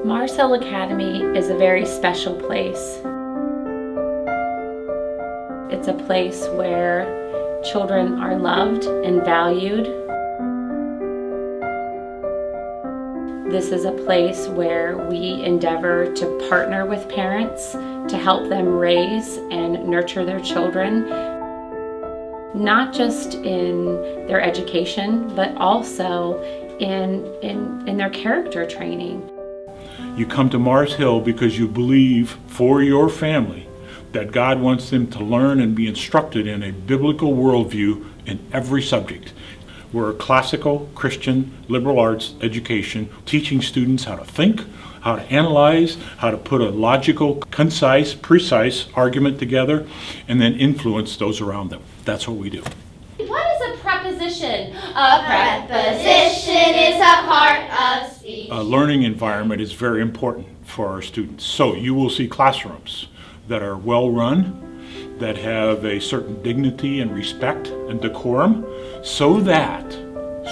Mars Hill Academy is a very special place. It's a place where children are loved and valued. This is a place where we endeavor to partner with parents to help them raise and nurture their children, not just in their education, but also in their character training. You come to Mars Hill because you believe for your family that God wants them to learn and be instructed in a biblical worldview in every subject. We're a classical, Christian, liberal arts education, teaching students how to think, how to analyze, how to put a logical, concise, precise argument together, and then influence those around them. That's what we do. What is a preposition? A preposition is a part of speech. A learning environment is very important for our students. So you will see classrooms that are well run, that have a certain dignity and respect and decorum, so that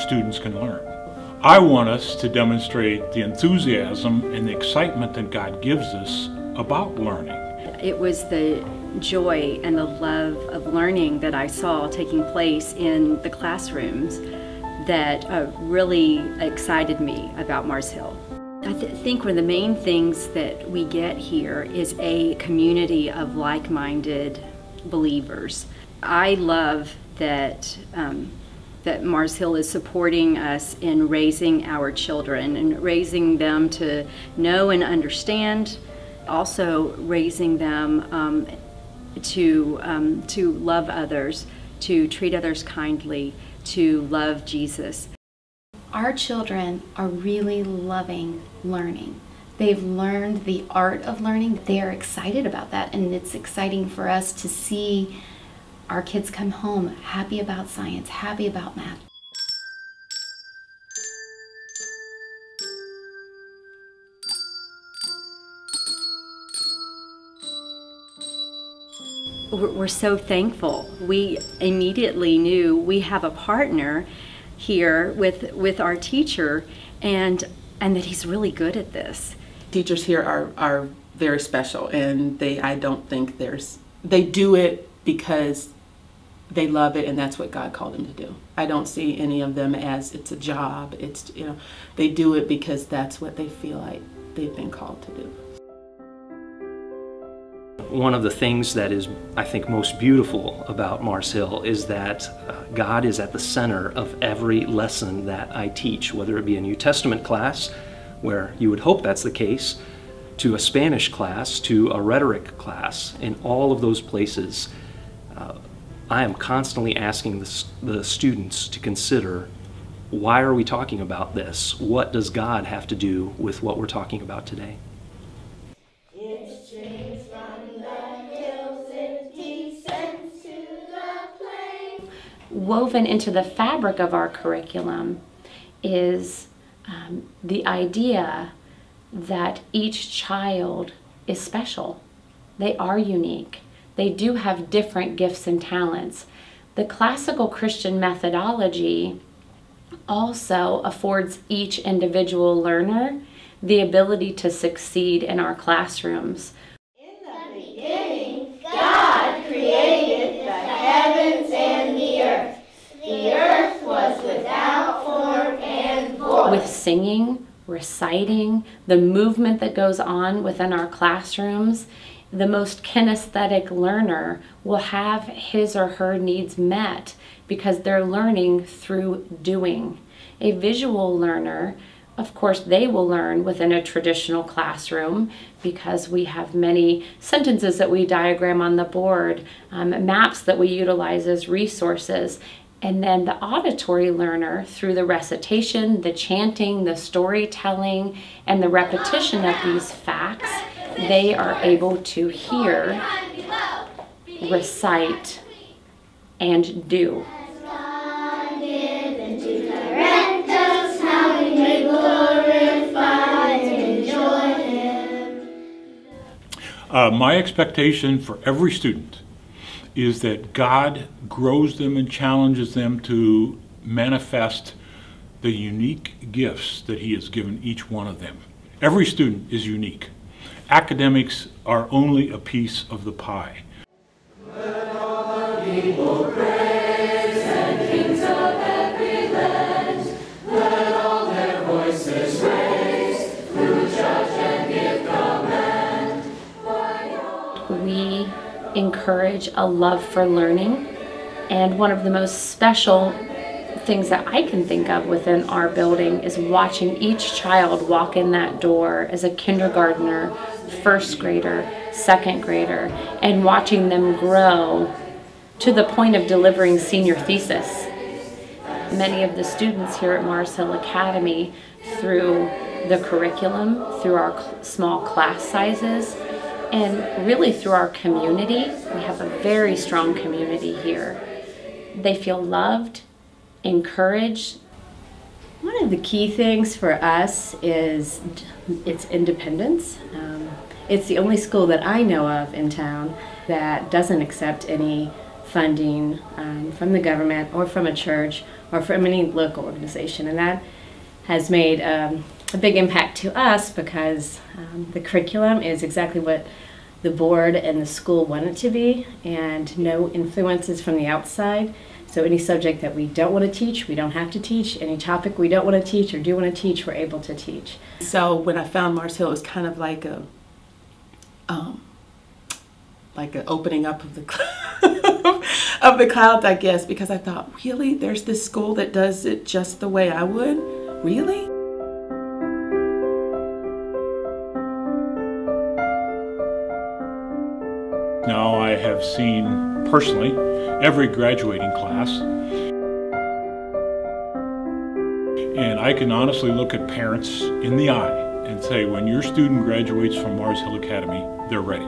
students can learn. I want us to demonstrate the enthusiasm and the excitement that God gives us about learning. It was the joy and the love of learning that I saw taking place in the classrooms that really excited me about Mars Hill. I think one of the main things that we get here is a community of like-minded believers. I love that that Mars Hill is supporting us in raising our children and raising them to know and understand, also raising them to love others, to treat others kindly, to love Jesus. Our children are really loving learning. They've learned the art of learning. They are excited about that, and it's exciting for us to see our kids come home happy about science, happy about math. We're so thankful. We immediately knew we have a partner here with our teacher, and that he's really good at this. Teachers here are very special, and I don't think they do it because they love it and that's what God called them to do. I don't see any of them as it's a job. It's, they do it because that's what they feel like they've been called to do. One of the things that is, I think, most beautiful about Mars Hill is that God is at the center of every lesson that I teach, whether it be a New Testament class, where you would hope that's the case, to a Spanish class, to a rhetoric class. In all of those places, I am constantly asking the students to consider, why are we talking about this? What does God have to do with what we're talking about today? Woven into the fabric of our curriculum is the idea that each child is special. They are unique. They do have different gifts and talents. The classical Christian methodology also affords each individual learner the ability to succeed in our classrooms. In the beginning, God created the heavens and the earth. The earth was without form and void. With singing, reciting, the movement that goes on within our classrooms, the most kinesthetic learner will have his or her needs met because they're learning through doing. A visual learner, of course, they will learn within a traditional classroom because we have many sentences that we diagram on the board, maps that we utilize as resources. And then the auditory learner, through the recitation, the chanting, the storytelling, and the repetition of these facts, they are able to hear, recite, and do. My expectation for every student is that God grows them and challenges them to manifest the unique gifts that He has given each one of them. Every student is unique. Academics are only a piece of the pie. Let all the people praise and kings of every land. Let all their voices raise to judge and give command. We encourage a love for learning, and one of the most special things that I can think of within our building is watching each child walk in that door as a kindergartner, first grader, second grader, and watching them grow to the point of delivering senior thesis. Many of the students here at Mars Hill Academy, through the curriculum, through our small class sizes, and really through our community, we have a very strong community here. They feel loved, encouraged. One of the key things for us is its independence. It's the only school that I know of in town that doesn't accept any funding from the government or from a church or from any local organization, and that has made a big impact to us because the curriculum is exactly what the board and the school want it to be, and no influences from the outside. So any subject that we don't want to teach, we don't have to teach. Any topic we don't want to teach or do want to teach, we're able to teach. So when I found Mars Hill, it was kind of like an opening up of the of the clouds, I guess, because I thought, really, there's this school that does it just the way I would? Really? Now I have seen personally every graduating class, and I can honestly look at parents in the eye and say, when your student graduates from Mars Hill Academy, they're ready.